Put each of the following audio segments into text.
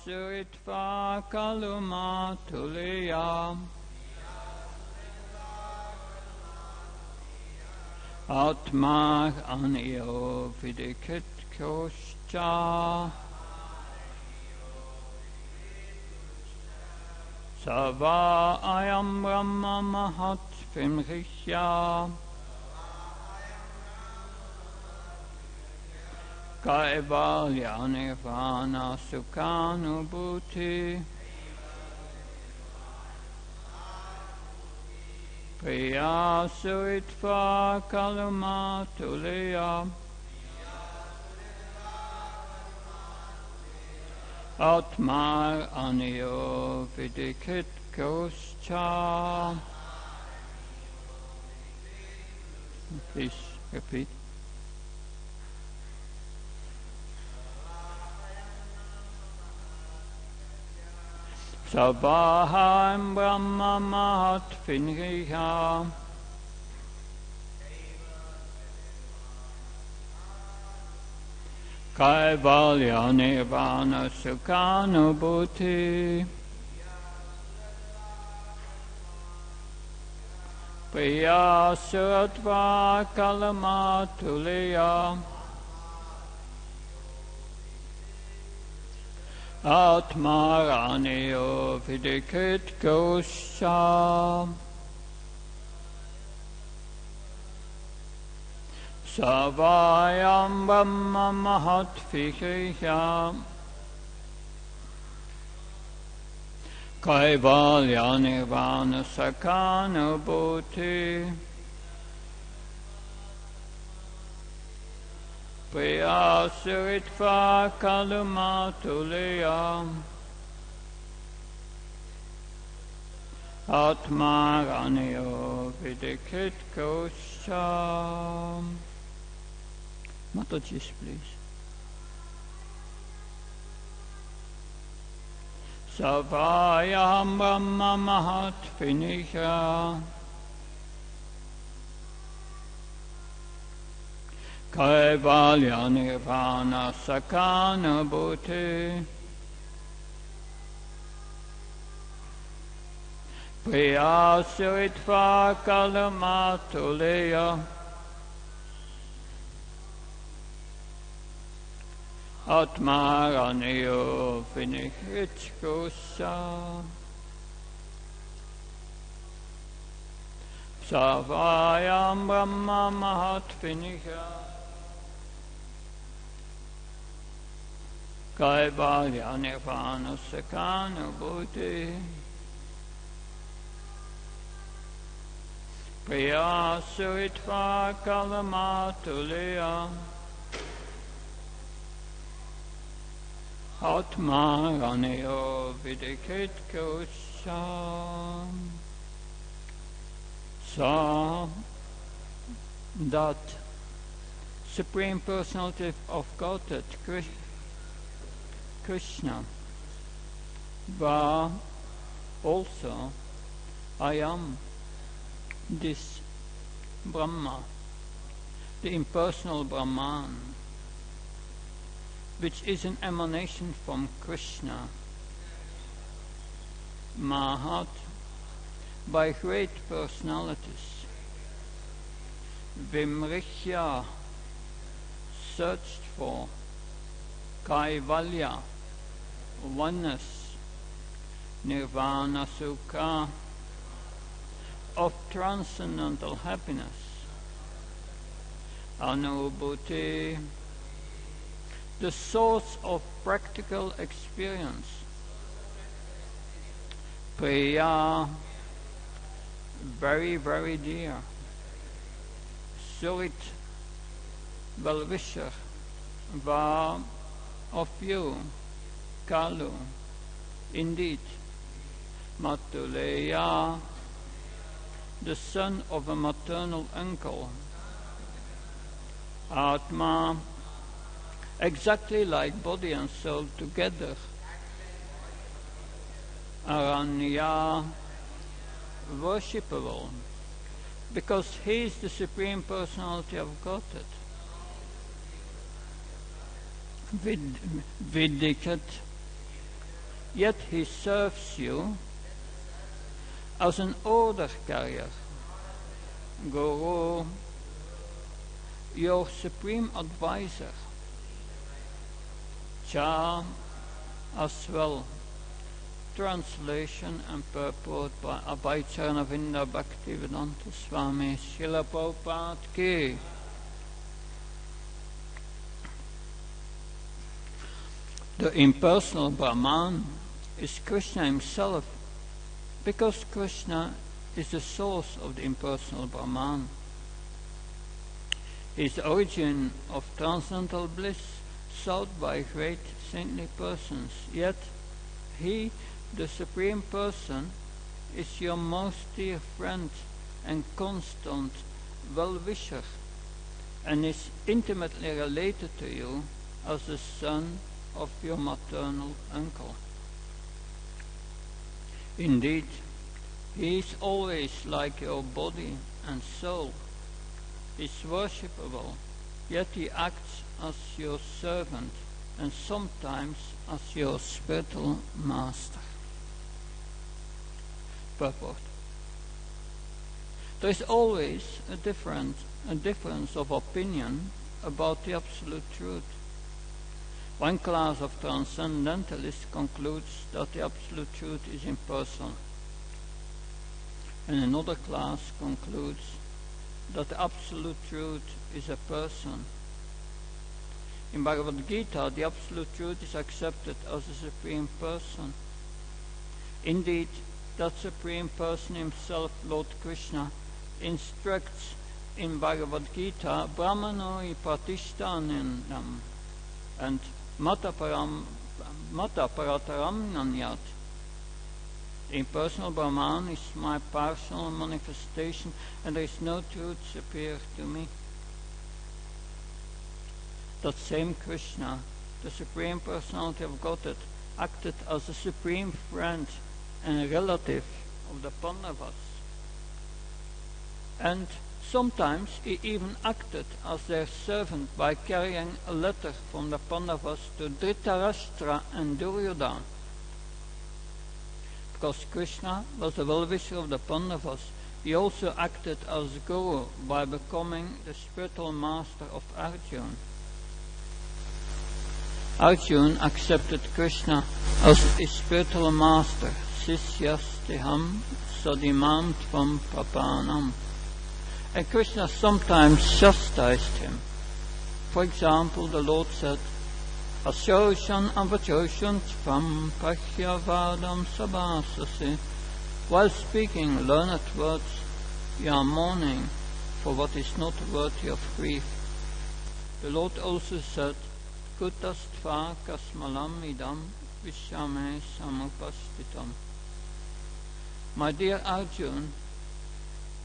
suritva kaluma tuliya Atma aniyo vidikit koscha Sava ayam brahma mahat vimrishya Kaivalya nirvana sukhanubhuti Priya suritva kaluma tuliya Atmar aniyo vidikit koscha. Please repeat. Sabaham brahma mahat vinriha Kaivalya nirvana sukhanubhuti Priya suratva kalama tuliya Atmaraniyo vidikit kosha Savayam brahma mahat vikriya Kaivalya nirvana sakhanubhuti Priya suritva kaluma tuliya Atmaraniyo vidikit kosha. Mataji, please. Savayam brahma mahat vinriha Kaivalya nirvana sakhanubhuti Priya suritva kalama tuliya Atmaraniyo vinihit kosha Savayam brahma mahat vinriha Kaivalya nirvana sakhanubhuti Priya suritva kalama tuliya Atmaraniyo vidikit kosha. So that Supreme Personality of Godhead, Krishna, but also I am this Brahma, the impersonal Brahman, which is an emanation from Krishna, Mahat, by great personalities, Vimrishya, searched for, Kaivalya, oneness, Nirvana Sukha, of transcendental happiness, Anubhuti, the source of practical experience, Priya, very, very dear, Surit, well-wisher, Va, of you, Kalu, indeed, Matuleya, the son of a maternal uncle, Atma, exactly like body and soul together, Aranya, worshipable, because he is the Supreme Personality of Godhead. Vidikat, yet he serves you as an order carrier. Guru, your supreme advisor. Cha as well. Translation and purport by Abhayacharanavinda Bhaktivedanta Swami Srila Prabhupada Ki. The impersonal Brahman is Krishna himself, because Krishna is the source of the impersonal Brahman. He is the origin of transcendental bliss sought by great saintly persons, yet he, the Supreme Person, is your most dear friend and constant well-wisher, and is intimately related to you as the son of your maternal uncle. Indeed, he is always like your body and soul. He is worshipable, yet he acts as your servant and sometimes as your spiritual master. Purport. There is always a difference of opinion about the absolute truth. One class of transcendentalists concludes that the absolute truth is impersonal, and another class concludes that the absolute truth is a person. In Bhagavad Gita, the absolute truth is accepted as the Supreme Person. Indeed, that Supreme Person himself, Lord Krishna, instructs in Bhagavad Gita, Brahmanoi Pratishtanam and Mata Parataram Nanyat. The impersonal Brahman is my partial manifestation, and there is no truth superior to me. That same Krishna, the Supreme Personality of Godhead, acted as the supreme friend and relative of the Pandavas. And sometimes he even acted as their servant by carrying a letter from the Pandavas to Dhritarashtra and Duryodhana. Because Krishna was the well-wisher of the Pandavas, he also acted as Guru by becoming the spiritual master of Arjuna. Arjuna accepted Krishna as his spiritual master, Sisyastiham Sadimam Tvam Papanam. And Krishna sometimes chastised him. For example, the Lord said, Asoshan avachoshan tvam pahyavadam sabhasasi. While speaking learned words, you are mourning for what is not worthy of grief. The Lord also said, Kutastva kasmalam idam vishame samupastitam. My dear Arjuna,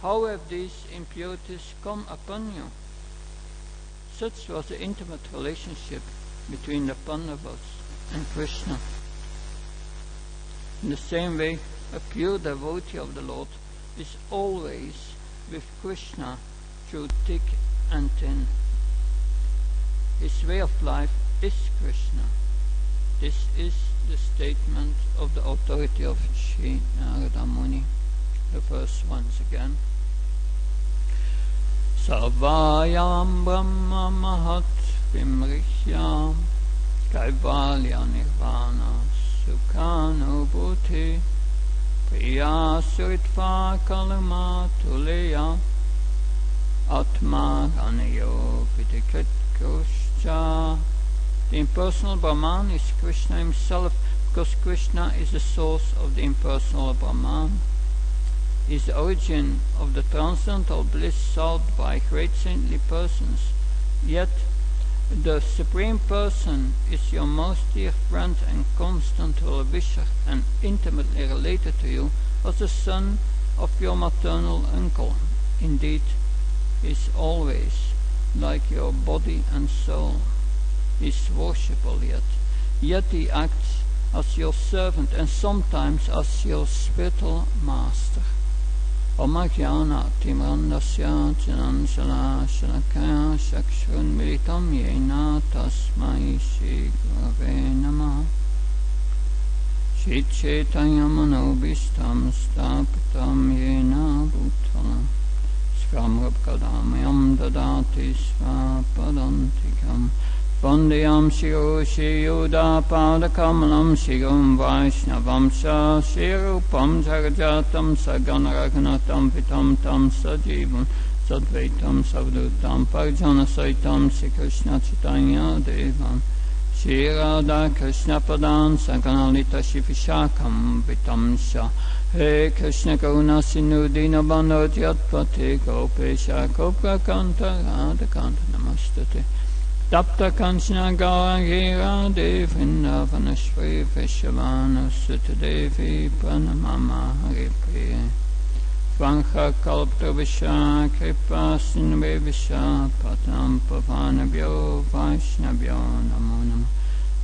how have these impurities come upon you? Such was the intimate relationship between the Pandavas and Krishna. In the same way, a pure devotee of the Lord is always with Krishna through thick and thin. His way of life is Krishna. This is the statement of the authority of Sri Narada Muni. The verse once again. Sarvayam Brahma Mahat Vimrihyam Kaivalya Nirvana Sukhanubhuti Priya Suritva Kalama Tuleya Atma Anayo Vitikrit Krishna. The impersonal Brahman is Krishna himself, because Krishna is the source of the impersonal Brahman. He is the origin of the transcendental bliss sought by great saintly persons. Yet, the Supreme Person is your most dear friend and constant well-wisher, and intimately related to you as the son of your maternal uncle. Indeed, he is always like your body and soul. He is worshipable yet he acts as your servant and sometimes as your spiritual master. Omajnana timrandasya janansala shalakaya shakshun militam yena tasmai shri gurave namah. Shri Chaitanya Manobishtam Stapitam Yena Bhutalam Skramrabkadamayam Dadati Svapadantikam Vandeyam Shiro Shri Yuda Padakamalam Shirum Vaishnavam Sa Shirupam Jagajatam Saganaraganatam Vitam Tam Sajivam Sadvaitam Savdutam Parjana Saitam Shri Krishna Chaitanya Devam Shri Radha Krishna Padan Saganalita Shivishakam Vitamsha He Krishna Karuna Sindhu Dinabandha Jatpate Gopesha Koprakanta Radhakanta Namastate Tapta Kanchana Gauri Radhe Vrindavanashri Veshavana Sutta Devi Pranamama Haripriya Svankha Kalptravasha Kripa Sindhuvisha Patam Pavanabhyo Vaishnavyo Namo Namo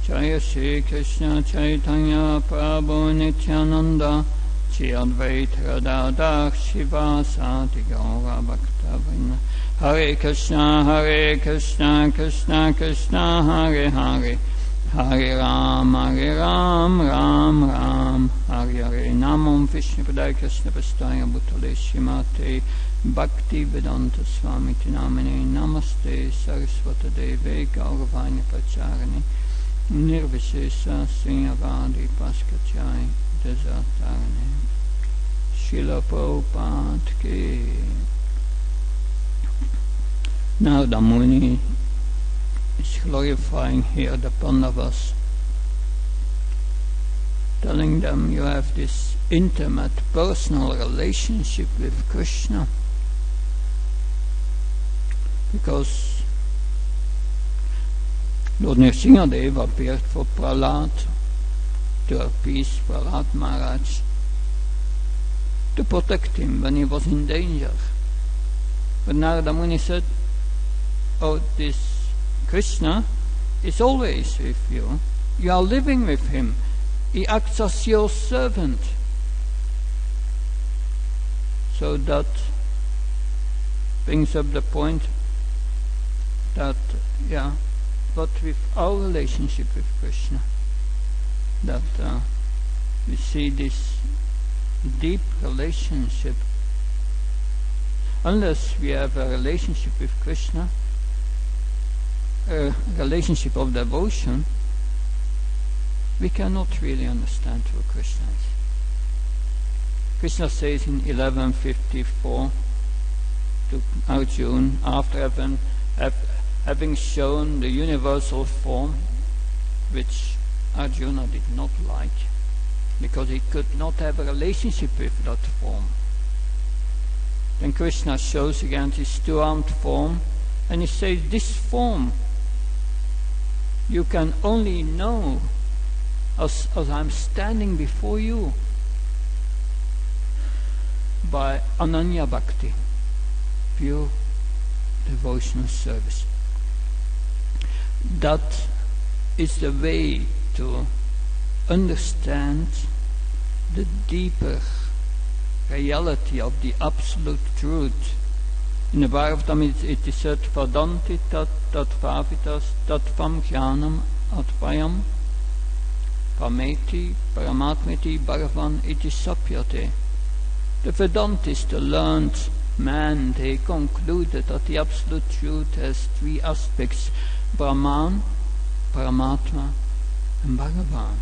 Jaya Shri Krishna Chaitanya Prabhu Nityananda Shri Advaita Radha Shiva Sati Gaura Bhakta Vrinda Hare Krishna Krishna Krishna Hare Hare Hare Ram Ram Ram Hare Hare Namam Vishnu Padaya Krishna Pastaya Bhutale Shrimate Bhakti Vedanta Swami Tinamine Namaste Saraswata Deve Gauravani Pacharani Nirvishesa Srinyavadi Paskachai Desatarani Srila Prabhupada Ki. Now the Muni is glorifying here the Pandavas, telling them you have this intimate personal relationship with Krishna, because Lord Nrsimhadev appeared for Prahlad to appease Prahlad Maharaj, to protect him when he was in danger. But Narada Muni said, oh, this Krishna is always with you. You are living with him. He acts as your servant. So that brings up the point that, but with our relationship with Krishna, that we see this deep relationship. Unless we have a relationship with Krishna, a relationship of devotion, we cannot really understand who Krishna is. Krishna says in 11:54 to Arjuna, after having shown the universal form, which Arjuna did not like, because he could not have a relationship with that form. Then Krishna shows again his two-armed form, and he says, this form you can only know as I'm standing before you by Ananya Bhakti, pure devotional service. That is the way to understand the deeper reality of the absolute truth. In the Bhagavatam it is said, Vadanti tat vavitas tatvam jnanam advayam pameti paramatmeti bhagavan iti sapyate. The Vedantis, the learned man, they concluded that the absolute truth has three aspects: Brahman, Paramatma and Bhagavan.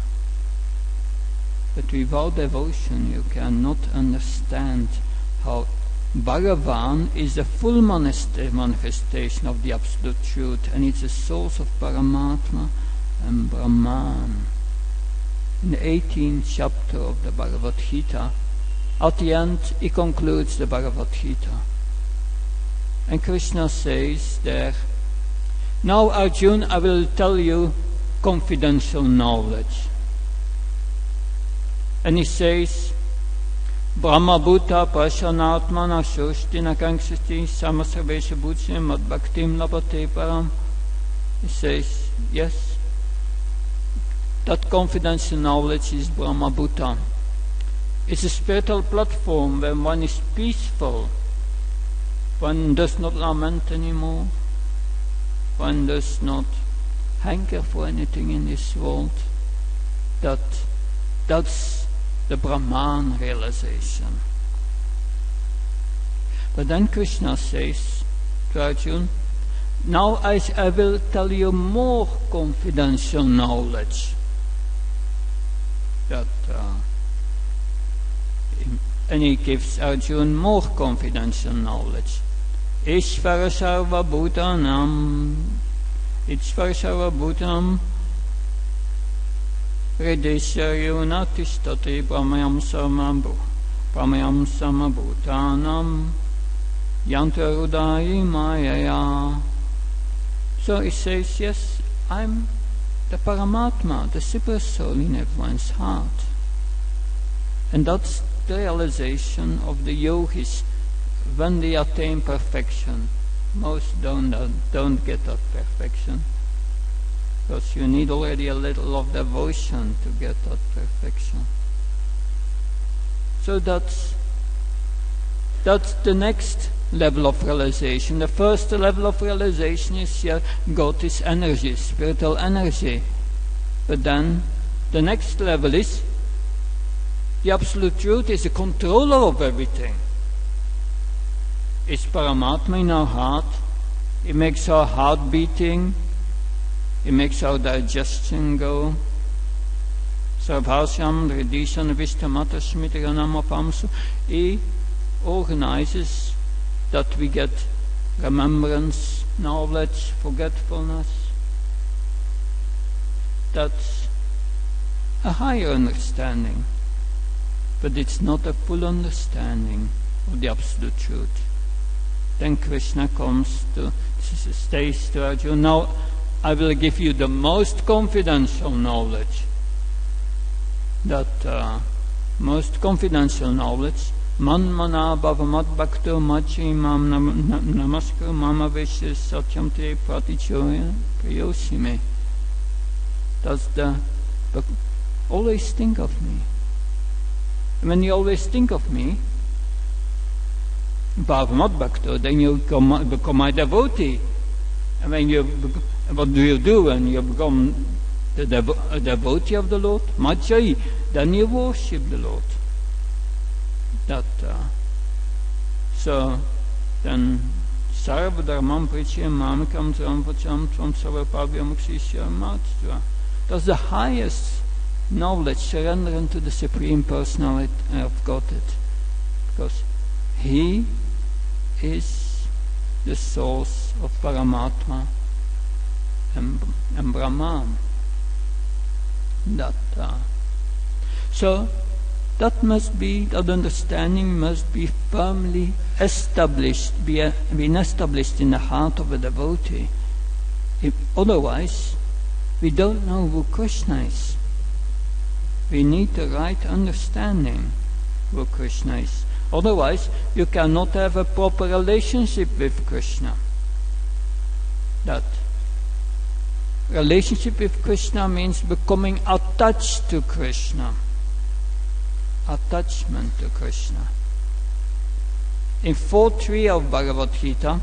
But without devotion you cannot understand how Bhagavan is the full manifestation of the absolute truth, and it's the source of Paramatma and Brahman. In the 18th chapter of the Bhagavad Gita, at the end he concludes the Bhagavad Gita. And Krishna says there, now Arjuna, I will tell you confidential knowledge. And he says, Brahma Bhuta Prashanatmana Shoshtina Kankshati Samasarvesha Bhutsim Mad Bhaktim Labate Param. He says, yes, that confidential knowledge is Brahma Bhuta. It's a spiritual platform when one is peaceful, one does not lament anymore, one does not hanker for anything in this world, that That's the Brahman realization. But then Krishna says to Arjuna, now I will tell you more confidential knowledge. And he gives Arjuna more confidential knowledge. Ishvara sarva bhutanam Hridesya yunatistati pramayam samabhutanam yantarudai mayaya. So he says, yes, I'm the Paramatma, the Super Soul in everyone's heart. And that's the realization of the yogis when they attain perfection. Most don't get that perfection, because you need already a little of devotion to get that perfection. So that's the next level of realization. The first level of realization is God is energy, spiritual energy. But then the next level is the Absolute Truth is the controller of everything. It's Paramatma in our heart. It makes our heart beating. It makes our digestion go. Sarvashyam Hridishan Vishtamata Smitiranamapamsu. He organizes that we get remembrance, knowledge, forgetfulness. That's a higher understanding, but it's not a full understanding of the Absolute Truth. Then Krishna comes to stays to Arjuna, now I will give you the most confidential knowledge. That most confidential knowledge, Manmana Bhavamat Bhakto Machi Mam Namaskar Mama Vishis Satyam Te Pratichoya Priyosime. That's always think of me. And when you always think of me, Bhavamat Bhakto, then you become my devotee. And what do you do when you become a devotee of the Lord? Machai, then you worship the Lord. So then Sarva Dharmam Prichya Mamikam Tramvacham Tram Sarvapabhyam Ukshishya Matstva. That's the highest knowledge, surrendering to the Supreme Personality of Godhead. Because He is the source of Paramatma and Brahman. So that understanding must be firmly established, been established in the heart of a devotee. Otherwise, we don't know who Krishna is. We need the right understanding who Krishna is. Otherwise, you cannot have a proper relationship with Krishna. That relationship with Krishna means becoming attached to Krishna. Attachment to Krishna. In 4.3 of Bhagavad Gita,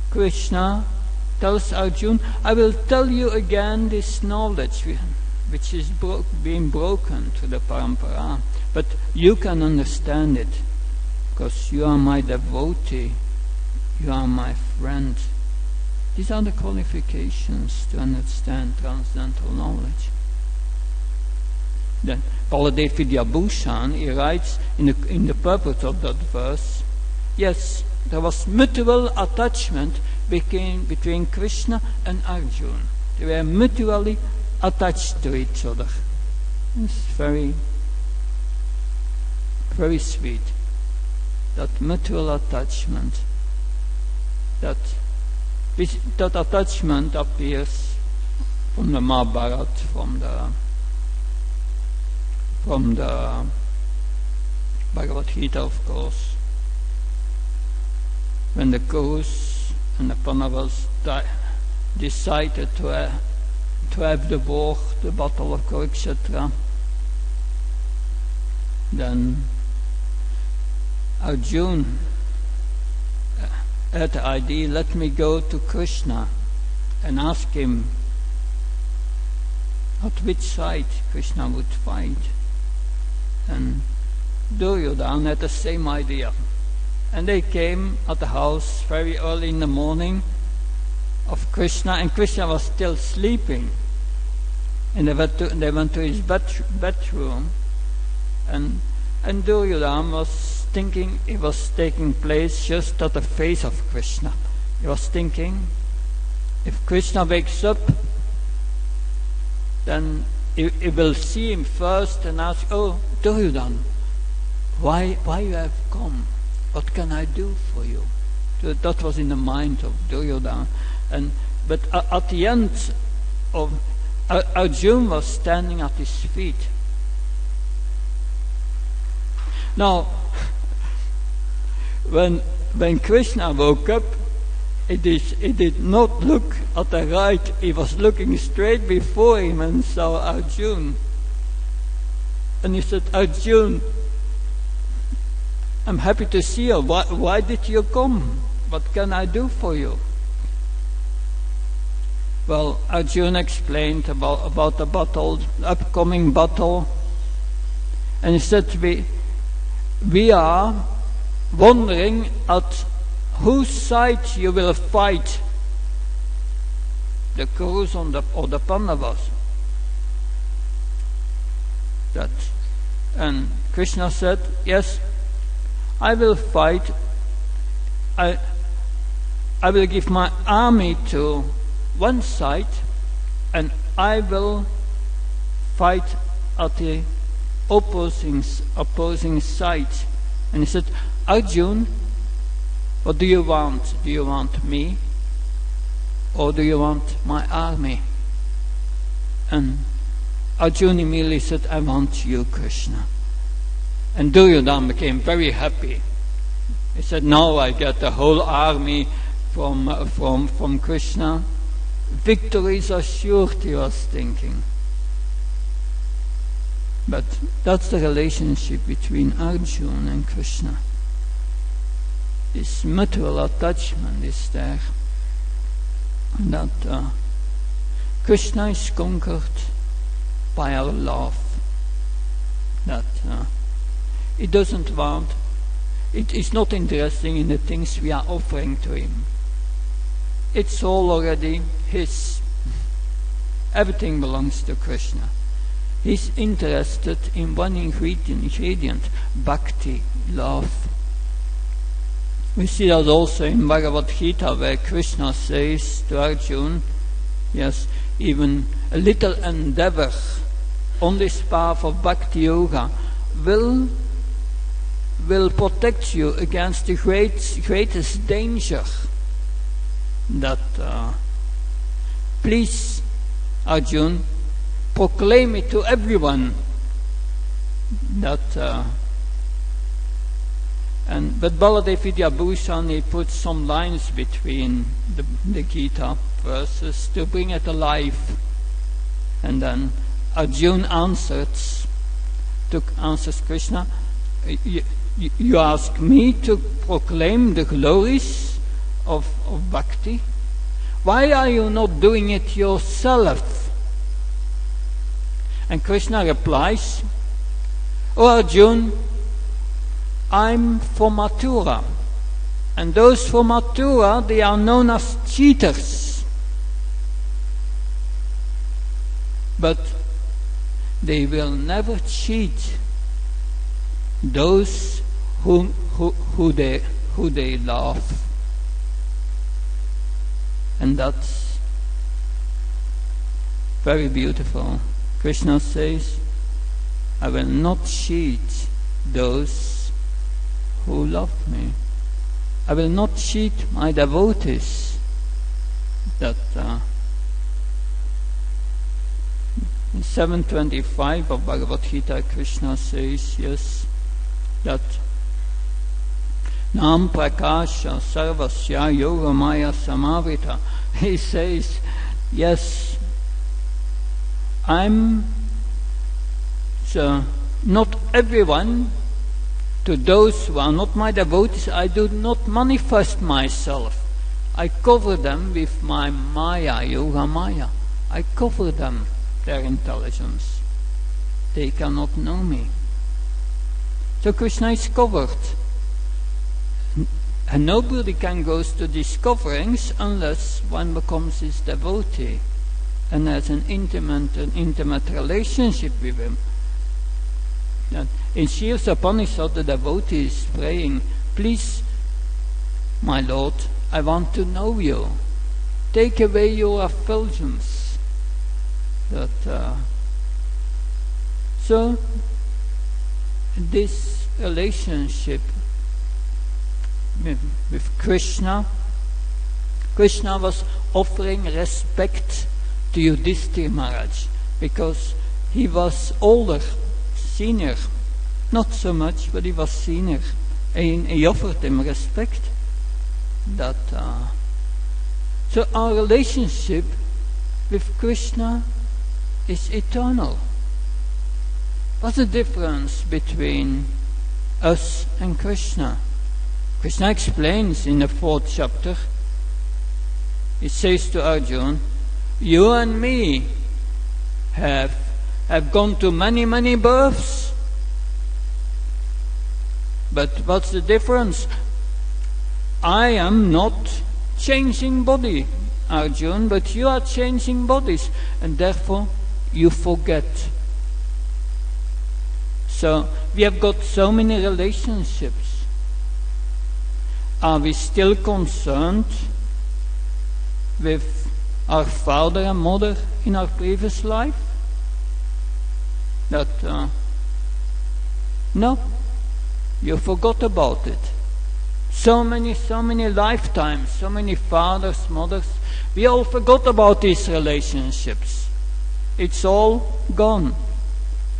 Krishna tells Arjuna, I will tell you again this knowledge which is being broken through the parampara, but you can understand it because you are my devotee, you are my friend. These are the qualifications to understand transcendental knowledge. Then Baladev Vidyabhushan, he writes in the purport of that verse, yes, there was mutual attachment between Krishna and Arjuna. They were mutually attached to each other. It's very, very sweet. That mutual attachment. That attachment appears from the Mahabharata, from the Bhagavad Gita, of course. When the Kurus and the Pandavas decided to have the war, the battle of Kurukshetra, then Arjuna had the idea, let me go to Krishna and ask him at which side Krishna would fight. And Duryodhana had the same idea. And they came at the house very early in the morning of Krishna, and Krishna was still sleeping. And they went to his bedroom, and Duryodhana was thinking it was taking place just at the face of Krishna. He was thinking, if Krishna wakes up, then he will see him first and ask, "Oh, Duryodhana, why you have come? What can I do for you?" So that was in the mind of Duryodhana. But at the end of Arjuna was standing at his feet. Now, when Krishna woke up, he did not look at the right. He was looking straight before him and saw Arjuna. And he said, "Arjuna, I'm happy to see you. Why did you come? What can I do for you?" Well, Arjuna explained about the battle, the upcoming battle. And he said, we are wondering at whose side you will fight, the Kurus or the Pandavas. And Krishna said, "Yes, I will fight. I will give my army to one side, and I will fight at the opposing side." And he said, "Arjuna, what do you want? Do you want me, or do you want my army?" And Arjuna immediately said, "I want you, Krishna." And Duryodhana became very happy. He said, "Now I get the whole army from Krishna. Victory is assured," he was thinking. But that's the relationship between Arjuna and Krishna. This mutual attachment is there. That Krishna is conquered by our love. That he doesn't want, it is not interesting in the things we are offering to him. It's all already his. Everything belongs to Krishna. He's interested in one ingredient, Bhakti, love. We see that also in Bhagavad Gita, where Krishna says to Arjuna, yes, even a little endeavor on this path of Bhakti Yoga will protect you against the greatest danger. That please, Arjuna, proclaim it to everyone. But Baladev Vidyabhushan, he put some lines between the Gita verses to bring it alive. And then Arjuna answers Krishna, you ask me to proclaim the glories of Bhakti? Why are you not doing it yourself? And Krishna replies, "Oh Arjuna, I'm from Mathura, and those from Mathura, they are known as cheaters. But they will never cheat those who they love." And that's very beautiful. Krishna says, "I will not cheat those who love me. I will not cheat my devotees." That in 7:25 of Bhagavad Gita, Krishna says, yes, that Nam prakasha sarvasya yogamaya samavita. He says, yes, I'm not everyone. To those who are not my devotees, I do not manifest myself. I cover them with my maya, yoga maya. I cover them. their intelligence. They cannot know me. So Krishna is covered. And nobody can go to discoverings unless one becomes his devotee and has an intimate relationship with him. And in Shirsa Upanishad, the devotee is praying, please, my Lord, I want to know you. Take away your effulgence. So, this relationship with Krishna was offering respect to Yudhishthira Maharaj because he was older, senior, not so much, but he was senior, and he offered him respect. So our relationship with Krishna is eternal. What's the difference between us and Krishna? Krishna explains in the 4th chapter. It says to Arjuna, you and me have gone to many, many births. But what's the difference? I am not changing body, Arjuna, but you are changing bodies, and therefore you forget. So we have got so many relationships. Are we still concerned with our father and mother in our previous life? No, you forgot about it. So many lifetimes, so many fathers, mothers, we all forgot about these relationships. It's all gone.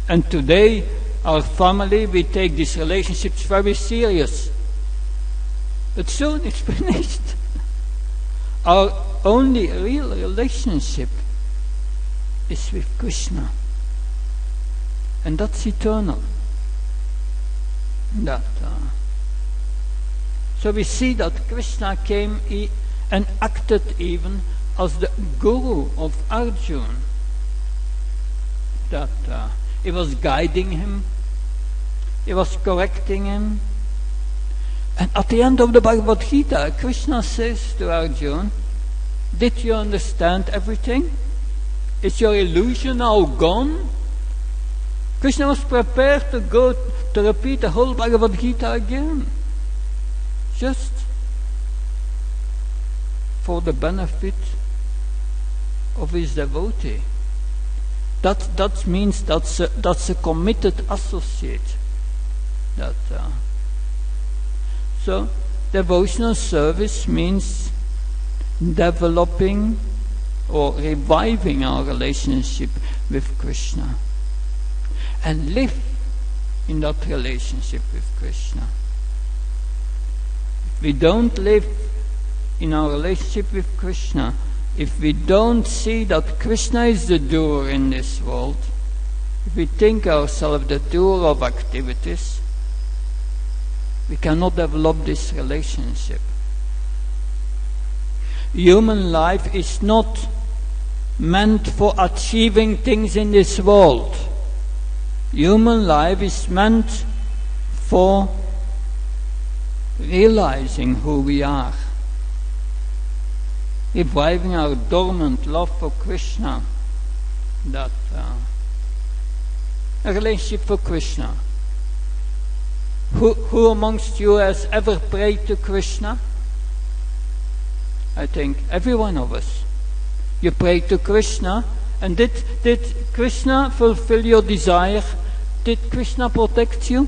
And today, our family, we take these relationships very serious. But soon it's finished. Our only real relationship is with Krishna. And that's eternal. So we see that Krishna came and acted even as the guru of Arjuna. He was guiding him, he was correcting him. And at the end of the Bhagavad Gita, Krishna says to Arjuna, did you understand everything? Is your illusion now gone? Krishna was prepared to repeat the whole Bhagavad Gita again, just for the benefit of his devotee. That means that's a committed associate. So devotional service means developing or reviving our relationship with Krishna and live in that relationship with Krishna. If we don't live in our relationship with Krishna, if we don't see that Krishna is the doer in this world, if we think ourselves the doer of activities, we cannot develop this relationship. Human life is not meant for achieving things in this world. Human life is meant for realizing who we are, reviving our dormant love for Krishna, a relationship for Krishna. Who amongst you has ever prayed to Krishna? I think every one of us. You prayed to Krishna, and did Krishna fulfill your desire? Did Krishna protect you?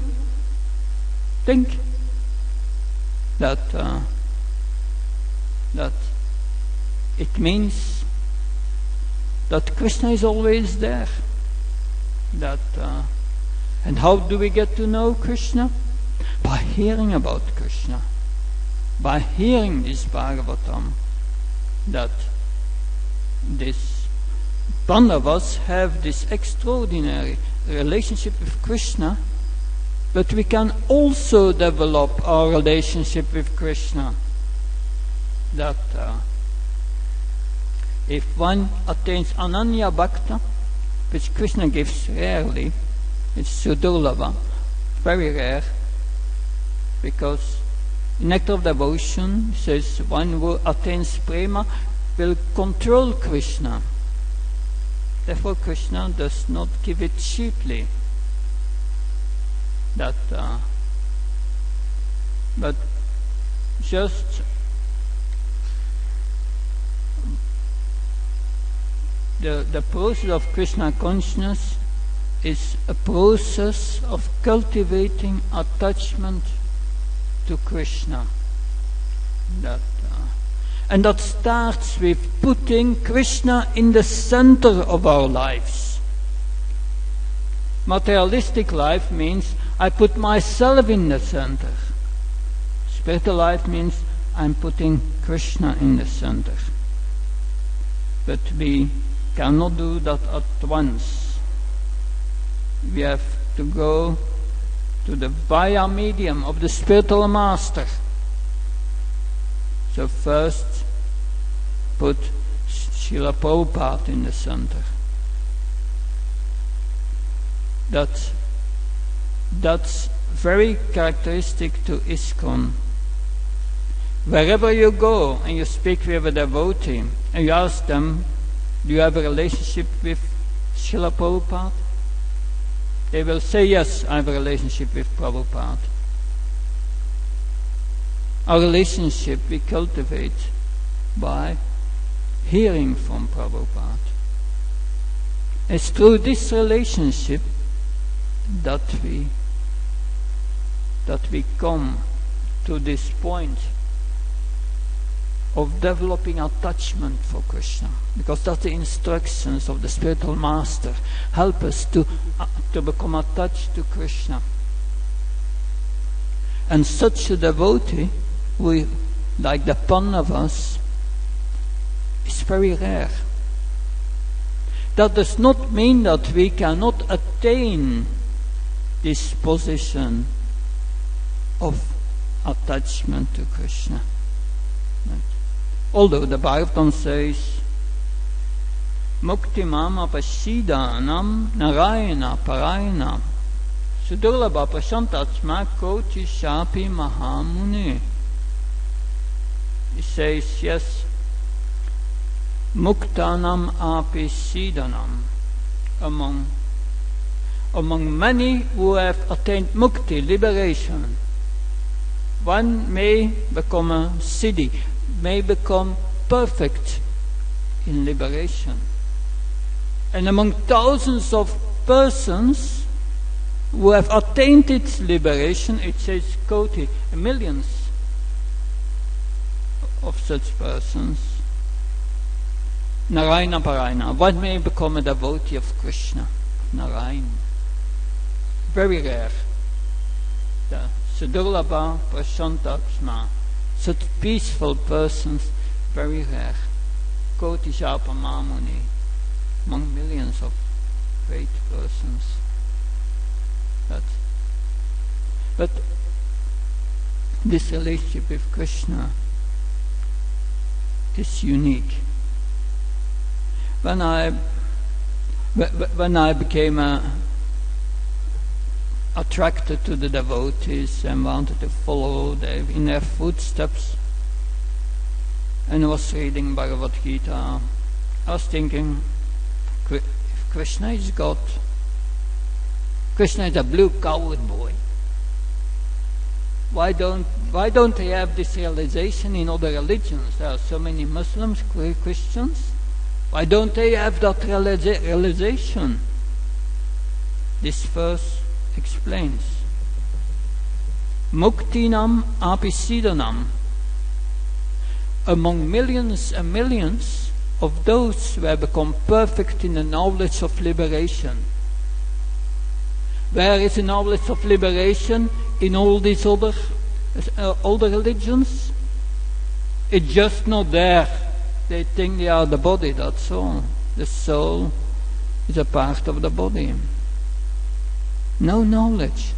Think that it means that Krishna is always there. And how do we get to know Krishna? By hearing about Krishna, by hearing this Bhagavatam, that this Pandavas have this extraordinary relationship with Krishna, but we can also develop our relationship with Krishna. If one attains Ananya Bhakta, which Krishna gives rarely. It's Sudurlava, very rare, because in Nectar of Devotion says one who attains prema will control Krishna. Therefore Krishna does not give it cheaply. But just the process of Krishna consciousness is a process of cultivating attachment to Krishna. And that starts with putting Krishna in the center of our lives. Materialistic life means I put myself in the center. Spiritual life means I'm putting Krishna in the center. But we cannot do that at once. We have to go to the via medium of the spiritual master. So first put Srila Prabhupada in the center. That's very characteristic to ISKCON. Wherever you go and you speak with a devotee and you ask them, do you have a relationship with Srila Prabhupada? They will say, yes, I have a relationship with Prabhupada. Our relationship we cultivate by hearing from Prabhupada. It's through this relationship that we come to this point of developing attachment for Krishna, because that's the instructions of the spiritual master. Help us to become attached to Krishna. And such a devotee, like the Pandavas, is very rare. That does not mean that we cannot attain this position of attachment to Krishna. Right? Although the Bhagavatam says, Mukti mama pashidanam narayana parayana sudurlabha prashantatsma koti shapi mahamuni. He says, yes, muktanam api sidanam, among many who have attained mukti, liberation, one may become a siddhi, may become perfect in liberation. And among thousands of persons who have attained its liberation, it says koti, millions of such persons, Narayana Parayana, one may become a devotee of Krishna, Narayana. Very rare. The Sudurlabha Prashantatsma, such peaceful persons, very rare. Koti Japa Mamuni, among millions of great persons. But this relationship with Krishna is unique. When I became attracted to the devotees and wanted to follow in their footsteps, and I was reading Bhagavad Gita, I was thinking, if Krishna is God, Krishna is a blue coward boy. Why don't they have this realization in other religions? There are so many Muslims, Christians. Why don't they have that realization? This verse explains. Muktinam apisidanam. Among millions and millions of those who have become perfect in the knowledge of liberation. Where is the knowledge of liberation in all these other religions? It's just not there. They think they are the body, that's all. The soul is a part of the body. No knowledge.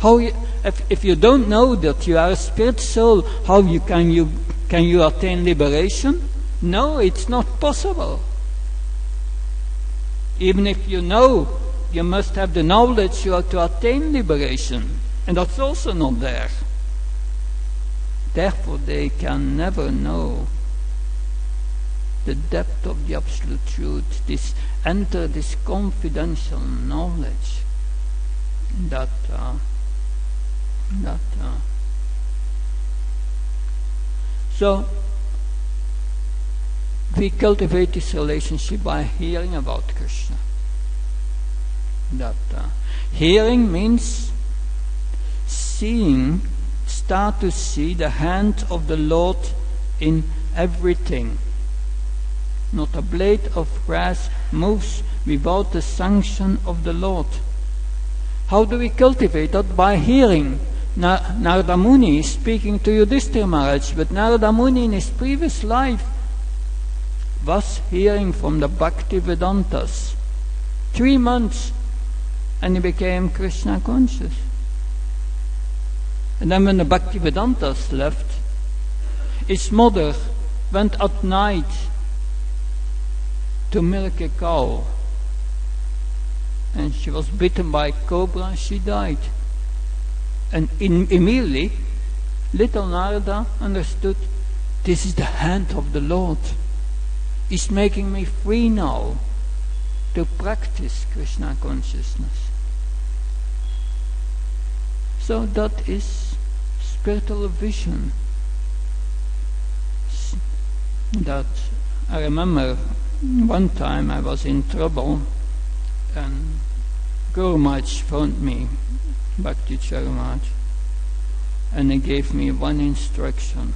If you don't know that you are a spirit soul, how can you attain liberation? No, it's not possible. Even if you know, you must have the knowledge to attain liberation. And that's also not there. Therefore, they can never know the depth of the absolute truth, enter this confidential knowledge that so we cultivate this relationship by hearing about Krishna. Hearing means seeing, start to see the hand of the Lord in everything. Not a blade of grass moves without the sanction of the Lord. How do we cultivate that? By hearing. Narada Muni is speaking to Yudhishthira Maharaj, but Narada Muni in his previous life was hearing from the Bhakti Vedantas. 3 months and he became Krishna conscious. And then when the Bhakti Vedantas left, his mother went at night to milk a cow. And she was bitten by a cobra and she died. And immediately, little Narada understood, this is the hand of the Lord. He's making me free now to practice Krishna consciousness. So that is spiritual vision. That I remember one time I was in trouble and Guru Maharaj phoned me, Bhakti Maharaj, and he gave me one instruction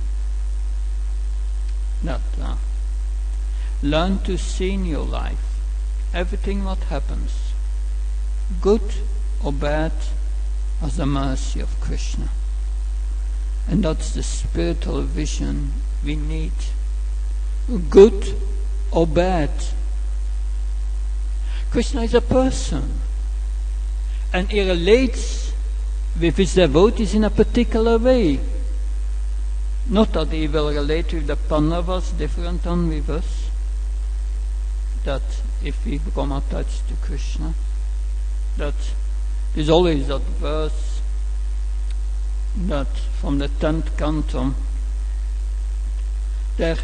that learn to see in your life everything what happens, good or bad, as the mercy of Krishna. And that's the spiritual vision we need. Good or bad. Krishna is a person, and he relates with his devotees in a particular way. Not that he will relate with the Pandavas different than with us, that if we become attached to Krishna, that there's always that verse that from the 10th canto, there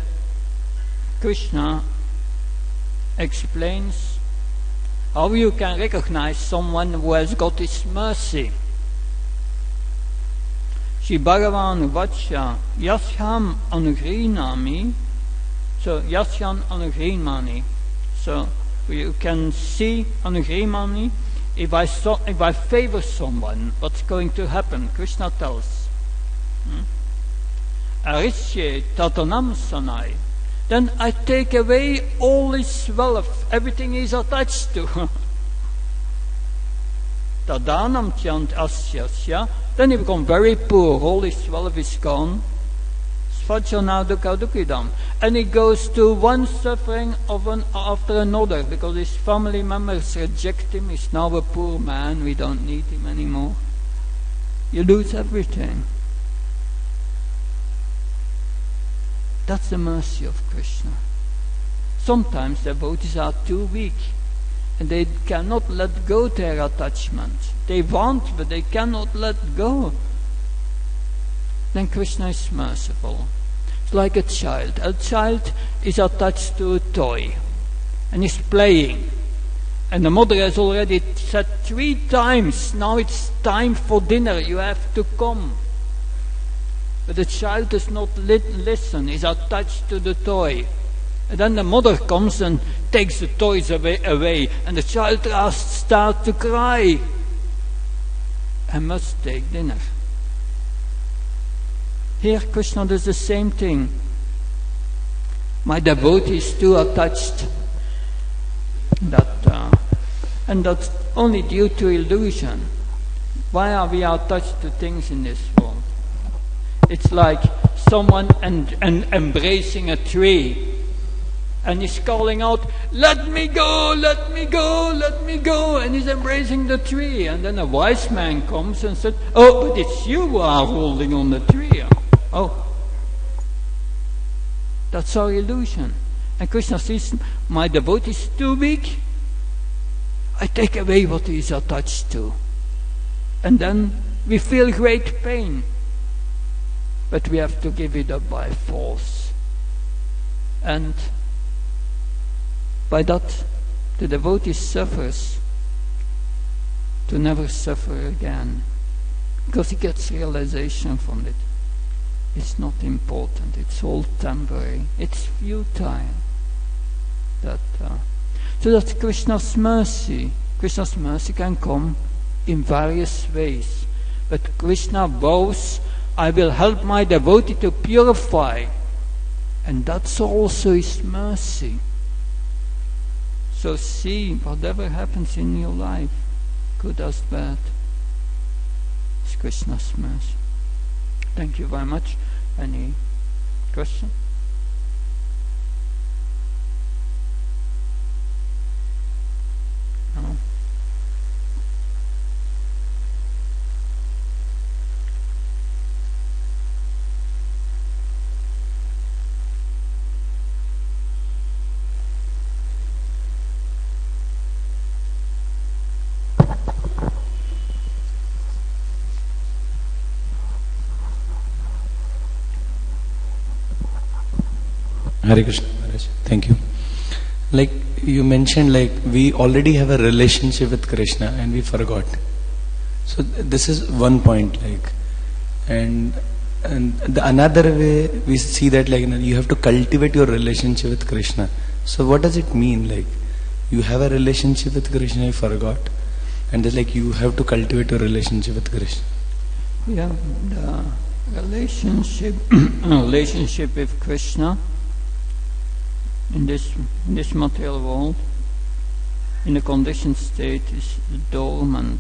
Krishna explains how you can recognize someone who has got his mercy. Shri Bhagavan Vacha Yasham Anugrinami. So Yasham Anugrinami. So you can see Anugrinami. If I favor someone, what's going to happen? Krishna tells. Arishye tatanam sanai. Then I take away all his wealth, everything he's attached to. Tadanam chant asyasya. Then he becomes very poor, all his wealth is gone. Svajana dukha dukidam. And he goes to one suffering after another, because his family members reject him. He's now a poor man, we don't need him anymore. You lose everything. That's the mercy of Krishna. Sometimes devotees are too weak and they cannot let go their attachment. They want, but they cannot let go. Then Krishna is merciful. It's like a child. A child is attached to a toy and is playing. And the mother has already said 3 times, now it's time for dinner, you have to come. But the child does not listen, is attached to the toy. And then the mother comes and takes the toys away and the child starts to cry. I must take dinner. Here Krishna does the same thing. My devotee is too attached. And that's only due to illusion. Why are we attached to things in this world? It's like someone embracing a tree and he's calling out, let me go, let me go, let me go, and he's embracing the tree. And then a wise man comes and said, oh, but it's you who are holding on the tree. Oh, that's our illusion. And Krishna says, my devotee is too weak. I take away what he is attached to. And then we feel great pain. But we have to give it up by force. And by that, the devotee suffers to never suffer again. Because he gets realization from it. It's not important. It's all temporary. It's futile. So that's Krishna's mercy. Krishna's mercy can come in various ways. But Krishna vows, I will help my devotee to purify. And that's also his mercy. So see, whatever happens in your life, good as bad, it's Krishna's mercy. Thank you very much. Any question? No? Hare Krishna, Maharaj. Thank you. Like you mentioned, like we already have a relationship with Krishna and we forgot. So this is one point. Like, and the another way we see that, like, you have to cultivate your relationship with Krishna. So what does it mean? Like you have a relationship with Krishna, you forgot, and then like you have to cultivate your relationship with Krishna. Yeah, the relationship with Krishna in this material world, in a conditioned state, is dormant.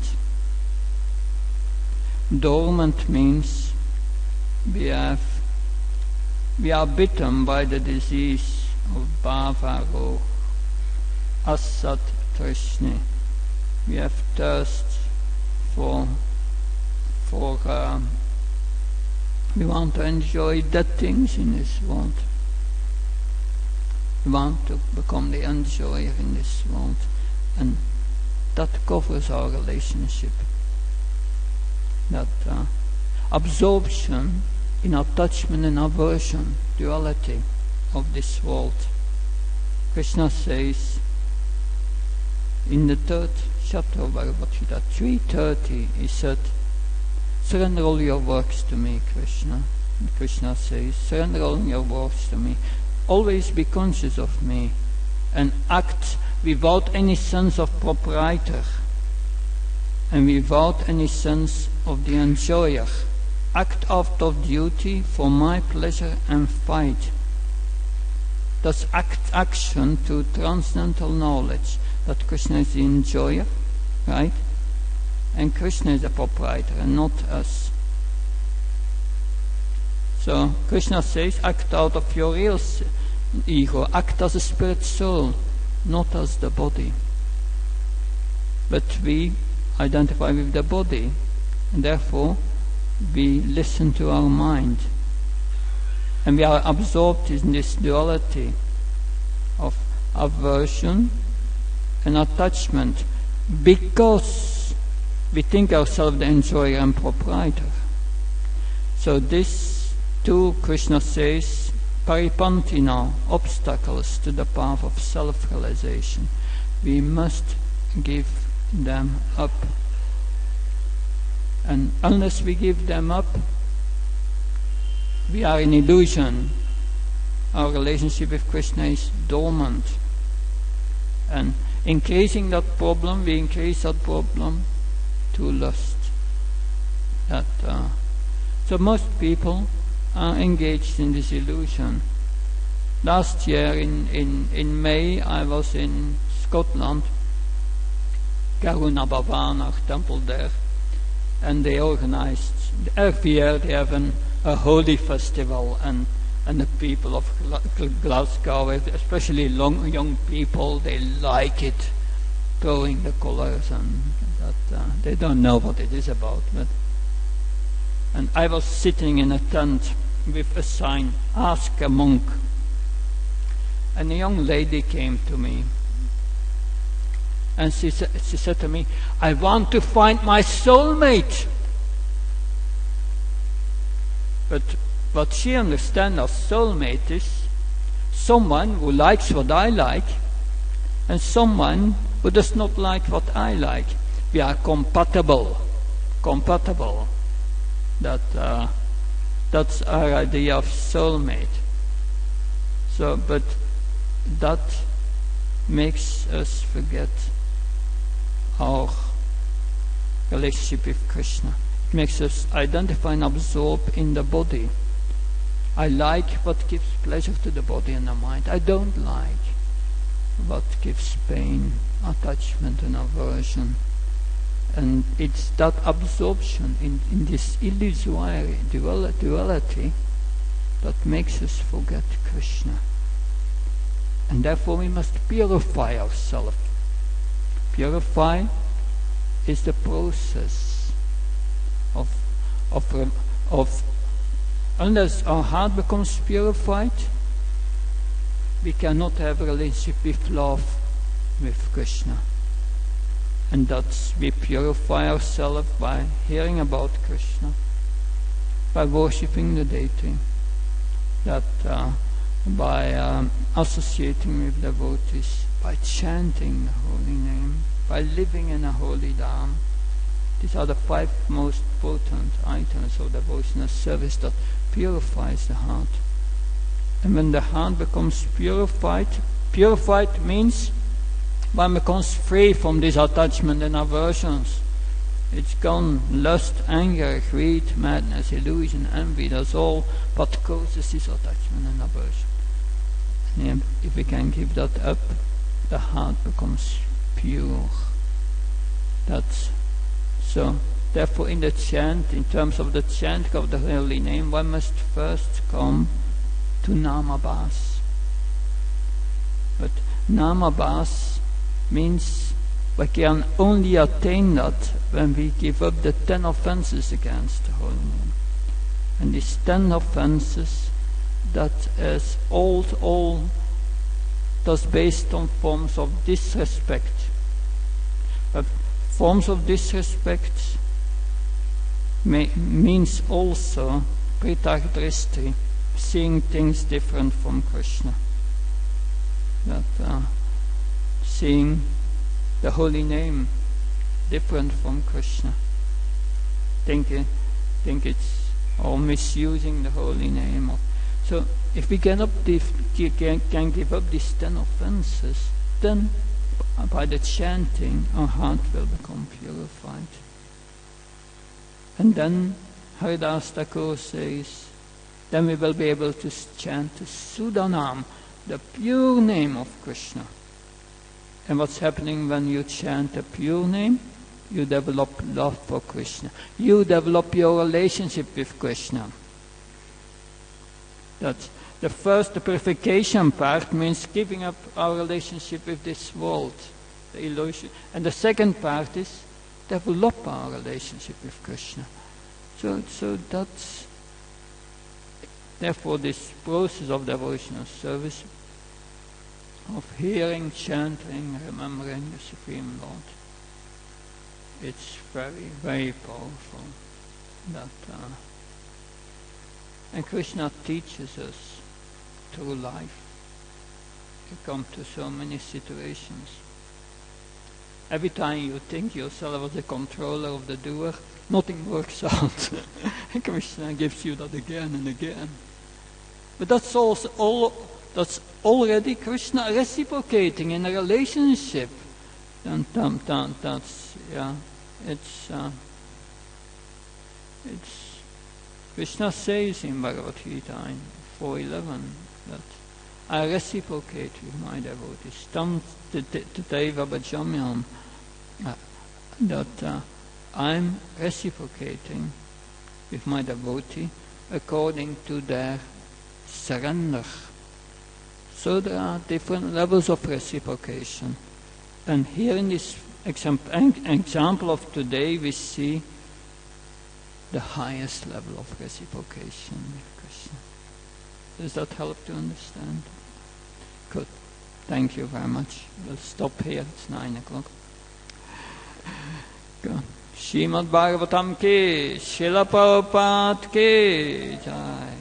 Dormant means we are bitten by the disease of bhava roga, asat trishni. We have thirst for we want to enjoy dead things in this world. We want to become the enjoyer in this world, and that covers our relationship. That absorption in attachment and aversion, duality of this world. Krishna says in the third chapter of Bhagavad Gita, 3:30, he said, surrender all your works to me, Krishna. And Krishna says, surrender all your works to me. Always be conscious of me and act without any sense of proprietor and without any sense of the enjoyer. Act out of duty for my pleasure and fight. Thus action to transcendental knowledge that Krishna is the enjoyer, right? And Krishna is the proprietor and not us. So Krishna says, act out of your real ego, act as a spirit soul, not as the body. But we identify with the body, and therefore we listen to our mind. And we are absorbed in this duality of aversion and attachment, because we think ourselves the enjoyer and proprietor. So this too, Krishna says, paripantina, obstacles to the path of self-realization. We must give them up. And unless we give them up, we are in illusion. Our relationship with Krishna is dormant. And increasing that problem, we increase that problem to lust. So most people are engaged in this illusion. Last year in May I was in Scotland, Karuna Bhavana temple there, and they organized, every year they have a holy festival, and the people of Glasgow, especially young people, they like it, throwing the colours, and that they don't know what it is about. And I was sitting in a tent with a sign, ask a monk. And a young lady came to me. And she said to me, I want to find my soulmate. But what she understands as soulmate is someone who likes what I like and someone who does not like what I like. We are compatible. That's our idea of soulmate. So, but that makes us forget our relationship with Krishna. It makes us identify and absorb in the body. I like what gives pleasure to the body and the mind. I don't like what gives pain, attachment and aversion. And it's that absorption in this illusory duality that makes us forget Krishna. And therefore we must purify ourselves. Purify is the process of unless our heart becomes purified, we cannot have a relationship with love with Krishna. And that's, we purify ourselves by hearing about Krishna, by worshipping the deity, by associating with devotees, by chanting the holy name, by living in a holy dham. These are the 5 most potent items of devotional service that purifies the heart. And when the heart becomes purified means one becomes free from this attachment and aversions. It's gone. Lust, anger, greed, madness, illusion, envy, that's all what causes this attachment and aversion. And if we can give that up, the heart becomes pure. That's so. Therefore, in the chant, in terms of the chant of the holy name, one must first come to Namabhas. But Namabhas means we can only attain that when we give up the 10 offenses against the holy name. And these 10 offenses, that is all that's based on forms of disrespect. But forms of disrespect means also pritardrishti, seeing things different from Krishna. That seeing the holy name different from Krishna. Think it's or misusing the holy name. So if we can give up these 10 offenses, then by the chanting our heart will become purified. And then Haridas Thakur says, then we will be able to chant the Sudanam, the pure name of Krishna. And what's happening when you chant a pure name? You develop love for Krishna. You develop your relationship with Krishna. That's the first, the purification part means giving up our relationship with this world, the illusion. And the second part is develop our relationship with Krishna. So that's, therefore this process of devotional service, of hearing, chanting, remembering the Supreme Lord, it's very, very powerful. And Krishna teaches us through life. You come to so many situations. Every time you think yourself as the controller of the doer, nothing works out. And Krishna gives you that again and again. But that's also that's already Krishna reciprocating in a relationship. That's Krishna says in Bhagavad Gita in 4:11 that I reciprocate with my devotees. Tam tateva bhajamyam, that I'm reciprocating with my devotee according to their surrender. So there are different levels of reciprocation. And here in this example of today, we see the highest level of reciprocation with Krishna. Does that help to understand? Good. Thank you very much. We'll stop here. It's 9 o'clock. Srimad Bhagavatam ki, Srila Prabhupada ki jai.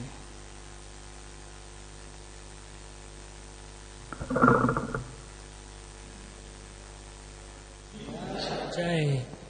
Jai.